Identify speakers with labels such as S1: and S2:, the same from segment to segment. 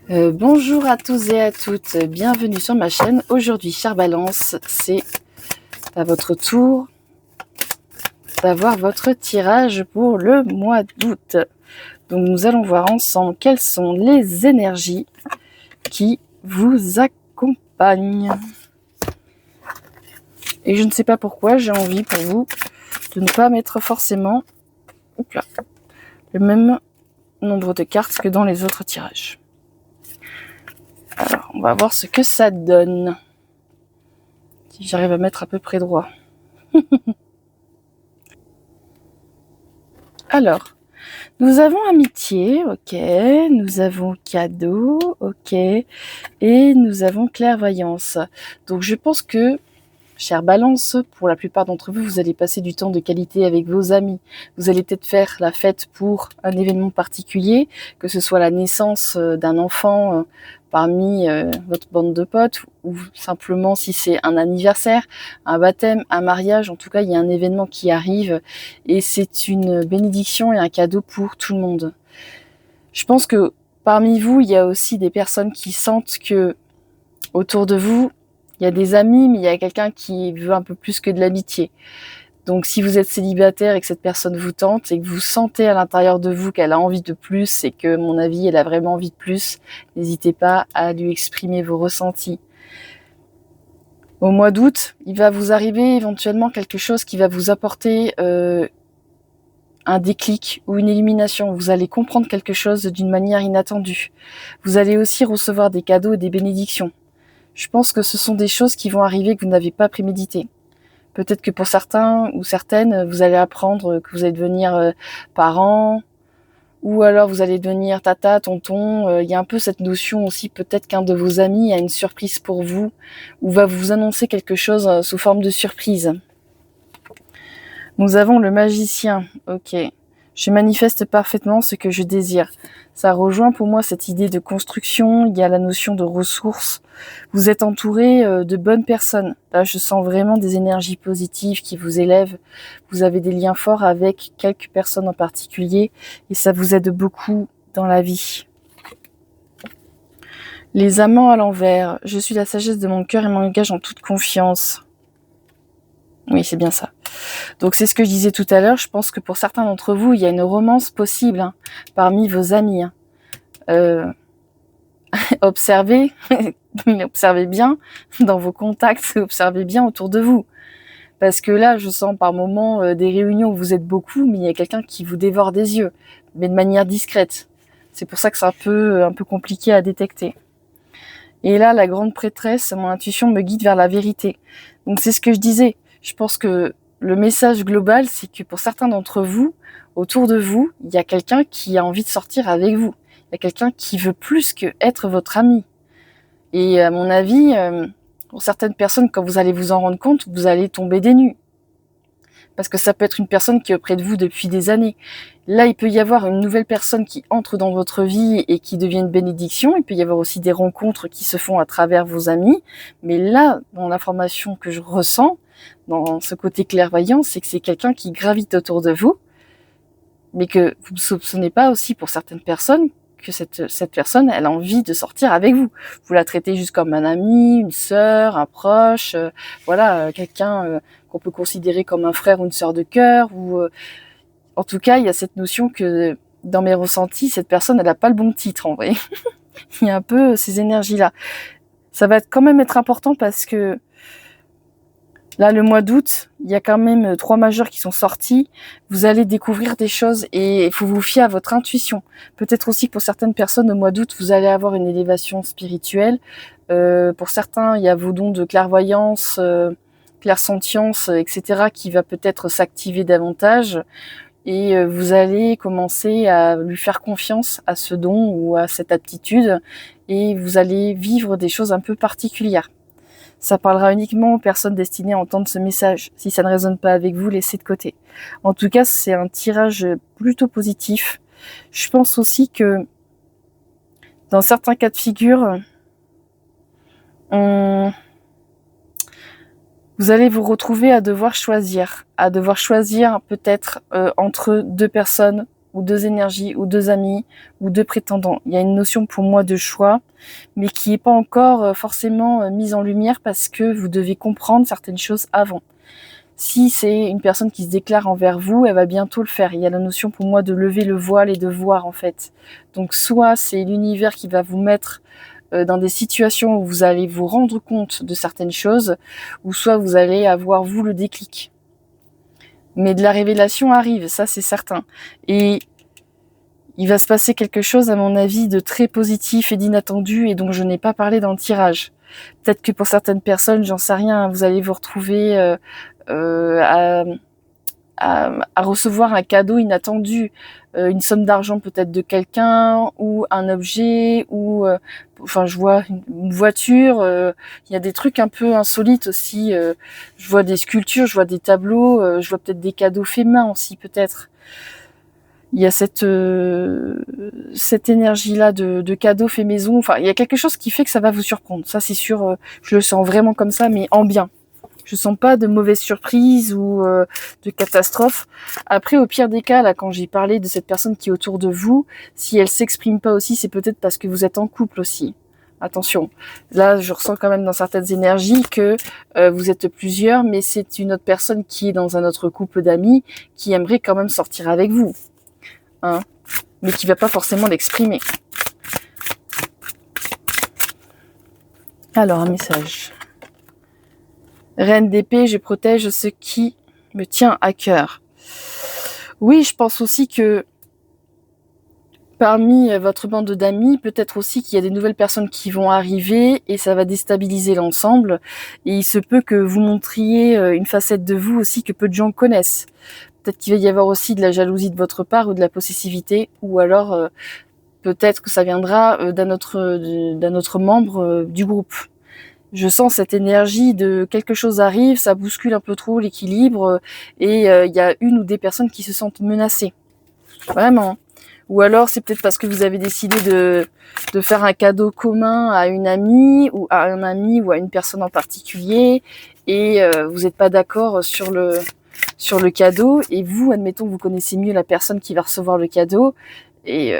S1: Bonjour à tous et à toutes, bienvenue sur ma chaîne. Aujourd'hui, chère Balance, c'est à votre tour d'avoir votre tirage pour le mois d'août. Donc nous allons voir ensemble quelles sont les énergies qui vous accompagnent. Et je ne sais pas pourquoi, j'ai envie pour vous de ne pas mettre forcément le même nombre de cartes que dans les autres tirages. Alors, on va voir ce que ça donne. Si j'arrive à mettre à peu près droit. Alors, nous avons amitié, ok. Nous avons cadeau, ok. Et nous avons clairvoyance. Donc, je pense que, chère Balance, pour la plupart d'entre vous, vous allez passer du temps de qualité avec vos amis. Vous allez peut-être faire la fête pour un événement particulier, que ce soit la naissance d'un enfant parmi votre bande de potes, ou simplement si c'est un anniversaire, un baptême, un mariage. En tout cas, il y a un événement qui arrive et c'est une bénédiction et un cadeau pour tout le monde. Je pense que parmi vous, il y a aussi des personnes qui sentent que autour de vous, il y a des amis, mais il y a quelqu'un qui veut un peu plus que de l'amitié. Donc si vous êtes célibataire et que cette personne vous tente et que vous sentez à l'intérieur de vous qu'elle a envie de plus et que, à mon avis, elle a vraiment envie de plus, n'hésitez pas à lui exprimer vos ressentis. Au mois d'août, il va vous arriver éventuellement quelque chose qui va vous apporter un déclic ou une illumination. Vous allez comprendre quelque chose d'une manière inattendue. Vous allez aussi recevoir des cadeaux et des bénédictions. Je pense que ce sont des choses qui vont arriver que vous n'avez pas préméditées. Peut-être que pour certains ou certaines, vous allez apprendre que vous allez devenir parents, ou alors vous allez devenir tata, tonton. Il y a un peu cette notion aussi, peut-être qu'un de vos amis a une surprise pour vous, ou va vous annoncer quelque chose sous forme de surprise. Nous avons le magicien, ok. Je manifeste parfaitement ce que je désire. Ça rejoint pour moi cette idée de construction, il y a la notion de ressources. Vous êtes entouré de bonnes personnes. Là, je sens vraiment des énergies positives qui vous élèvent. Vous avez des liens forts avec quelques personnes en particulier et ça vous aide beaucoup dans la vie. Les amants à l'envers. Je suis la sagesse de mon cœur et m'engage en toute confiance. Oui, c'est bien ça. Donc c'est ce que je disais tout à l'heure, je pense que pour certains d'entre vous, il y a une romance possible parmi vos amis. Observez, observez bien dans vos contacts, observez bien autour de vous. Parce que là, je sens par moments des réunions où vous êtes beaucoup, mais il y a quelqu'un qui vous dévore des yeux, mais de manière discrète. C'est pour ça que c'est un peu compliqué à détecter. Et là, la grande prêtresse, mon intuition me guide vers la vérité. Donc c'est ce que je disais. Je pense que le message global, c'est que pour certains d'entre vous, autour de vous, il y a quelqu'un qui a envie de sortir avec vous. Il y a quelqu'un qui veut plus que être votre ami. Et à mon avis, pour certaines personnes, quand vous allez vous en rendre compte, vous allez tomber des nues. Parce que ça peut être une personne qui est auprès de vous depuis des années. Là, il peut y avoir une nouvelle personne qui entre dans votre vie et qui devient une bénédiction. Il peut y avoir aussi des rencontres qui se font à travers vos amis. Mais là, dans l'information que je ressens, dans ce côté clairvoyant, c'est que c'est quelqu'un qui gravite autour de vous, mais que vous ne soupçonnez pas aussi pour certaines personnes que cette personne, elle a envie de sortir avec vous. Vous la traitez juste comme un ami, une sœur, un proche, quelqu'un qu'on peut considérer comme un frère ou une sœur de cœur. Ou en tout cas, il y a cette notion que dans mes ressentis, cette personne, elle n'a pas le bon titre en vrai. Il y a un peu ces énergies-là. Ça va quand même être important parce que là, le mois d'août, il y a quand même 3 majeurs qui sont sortis. Vous allez découvrir des choses et il faut vous fier à votre intuition. Peut-être aussi que pour certaines personnes, au mois d'août, vous allez avoir une élévation spirituelle. Pour certains, il y a vos dons de clairvoyance, clairsentience, etc. qui va peut-être s'activer davantage. Et vous allez commencer à lui faire confiance à ce don ou à cette aptitude. Et vous allez vivre des choses un peu particulières. Ça parlera uniquement aux personnes destinées à entendre ce message. Si ça ne résonne pas avec vous, laissez de côté. En tout cas, c'est un tirage plutôt positif. Je pense aussi que dans certains cas de figure, vous allez vous retrouver à devoir choisir peut-être entre 2 personnes ou 2 énergies, ou 2 amis, ou 2 prétendants. Il y a une notion pour moi de choix, mais qui n'est pas encore forcément mise en lumière parce que vous devez comprendre certaines choses avant. Si c'est une personne qui se déclare envers vous, elle va bientôt le faire. Il y a la notion pour moi de lever le voile et de voir en fait. Donc soit c'est l'univers qui va vous mettre dans des situations où vous allez vous rendre compte de certaines choses, ou soit vous allez avoir vous le déclic. Mais de la révélation arrive, ça c'est certain. Et il va se passer quelque chose à mon avis de très positif et d'inattendu et dont je n'ai pas parlé dans le tirage. Peut-être que pour certaines personnes, j'en sais rien, vous allez vous retrouver à recevoir un cadeau inattendu, une somme d'argent peut-être de quelqu'un, ou un objet, ou enfin je vois une voiture, il y a des trucs un peu insolites aussi, je vois des sculptures, je vois des tableaux, je vois peut-être des cadeaux faits main aussi peut-être. Il y a cette énergie-là de cadeaux faits maison, enfin il y a quelque chose qui fait que ça va vous surprendre, ça c'est sûr, je le sens vraiment comme ça, mais en bien. Je sens pas de mauvaises surprises ou de catastrophes. Après, au pire des cas, là, quand j'ai parlé de cette personne qui est autour de vous, si elle s'exprime pas aussi, c'est peut-être parce que vous êtes en couple aussi. Attention. Là, je ressens quand même dans certaines énergies que vous êtes plusieurs, mais c'est une autre personne qui est dans un autre couple d'amis qui aimerait quand même sortir avec vous. Hein, mais qui va pas forcément l'exprimer. Alors, un message. Reine d'épée, je protège ce qui me tient à cœur. Oui, je pense aussi que parmi votre bande d'amis, peut-être aussi qu'il y a des nouvelles personnes qui vont arriver et ça va déstabiliser l'ensemble. Et il se peut que vous montriez une facette de vous aussi que peu de gens connaissent. Peut-être qu'il va y avoir aussi de la jalousie de votre part ou de la possessivité, ou alors peut-être que ça viendra d'un autre membre du groupe. Je sens cette énergie de quelque chose arrive, ça bouscule un peu trop l'équilibre et il y a une ou des personnes qui se sentent menacées. Vraiment. Ou alors c'est peut-être parce que vous avez décidé de faire un cadeau commun à une amie ou à un ami ou à une personne en particulier et vous n'êtes pas d'accord sur le cadeau et vous, admettons, vous connaissez mieux la personne qui va recevoir le cadeau et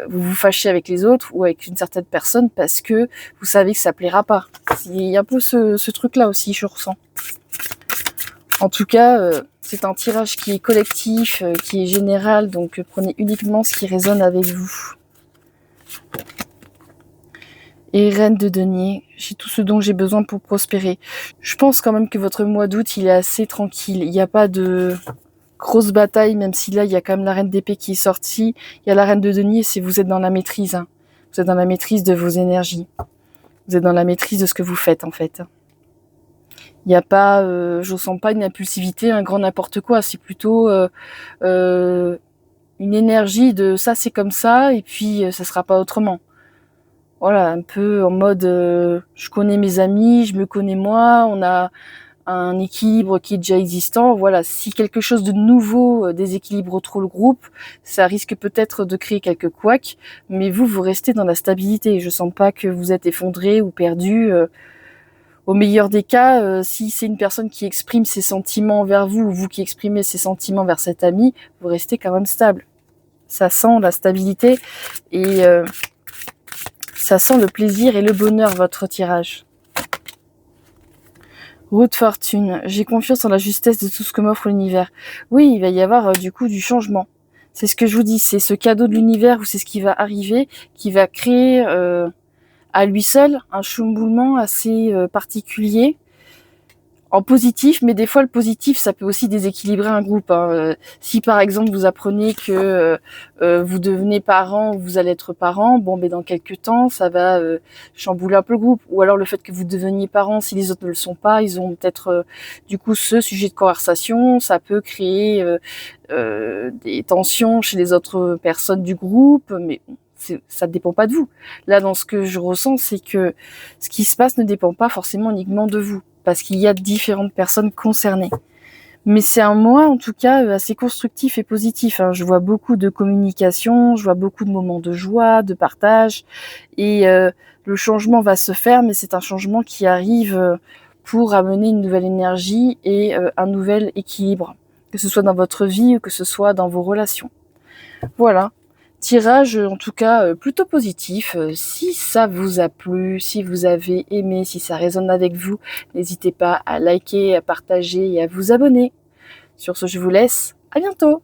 S1: vous vous fâchez avec les autres ou avec une certaine personne parce que vous savez que ça plaira pas. Il y a un peu ce truc-là aussi, je ressens. En tout cas, c'est un tirage qui est collectif, qui est général, donc prenez uniquement ce qui résonne avec vous. Et reine de denier, j'ai tout ce dont j'ai besoin pour prospérer. Je pense quand même que votre mois d'août, il est assez tranquille. Il n'y a pas de grosse bataille, même si là, il y a quand même la reine d'épée qui est sortie. Il y a la reine de denier, c'est vous êtes dans la maîtrise. Hein. Vous êtes dans la maîtrise de vos énergies. Vous êtes dans la maîtrise de ce que vous faites, en fait. Il n'y a pas, je sens pas une impulsivité, un grand n'importe quoi. C'est plutôt une énergie de ça, c'est comme ça, et puis ça sera pas autrement. Voilà, un peu en mode, je connais mes amis, je me connais moi, on a un équilibre qui est déjà existant. Voilà, si quelque chose de nouveau déséquilibre trop le groupe, ça risque peut-être de créer quelques couacs, mais vous restez dans la stabilité. Je sens pas que vous êtes effondré ou perdu. Au meilleur des cas, si c'est une personne qui exprime ses sentiments envers vous ou vous qui exprimez ses sentiments vers cet ami, vous restez quand même stable. Ça sent la stabilité et ça sent le plaisir et le bonheur, votre tirage. Roue de fortune. J'ai confiance en la justesse de tout ce que m'offre l'univers. Oui, il va y avoir du coup du changement. C'est ce que je vous dis, c'est ce cadeau de l'univers ou c'est ce qui va arriver qui va créer à lui seul un chamboulement assez particulier en positif, mais des fois le positif ça peut aussi déséquilibrer un groupe. Hein. Si par exemple vous apprenez que vous devenez parent ou vous allez être parent, bon mais dans quelques temps ça va chambouler un peu le groupe. Ou alors le fait que vous deveniez parent, si les autres ne le sont pas, ils ont peut-être du coup ce sujet de conversation, ça peut créer des tensions chez les autres personnes du groupe, mais ça ne dépend pas de vous. Là, dans ce que je ressens, c'est que ce qui se passe ne dépend pas forcément uniquement de vous, parce qu'il y a différentes personnes concernées. Mais c'est un mois, en tout cas, assez constructif et positif. Hein. Je vois beaucoup de communication, je vois beaucoup de moments de joie, de partage, et le changement va se faire, mais c'est un changement qui arrive pour amener une nouvelle énergie et un nouvel équilibre, que ce soit dans votre vie ou que ce soit dans vos relations. Voilà. Tirage en tout cas plutôt positif. Si ça vous a plu, si vous avez aimé, si ça résonne avec vous, n'hésitez pas à liker, à partager et à vous abonner. Sur ce, je vous laisse. À bientôt!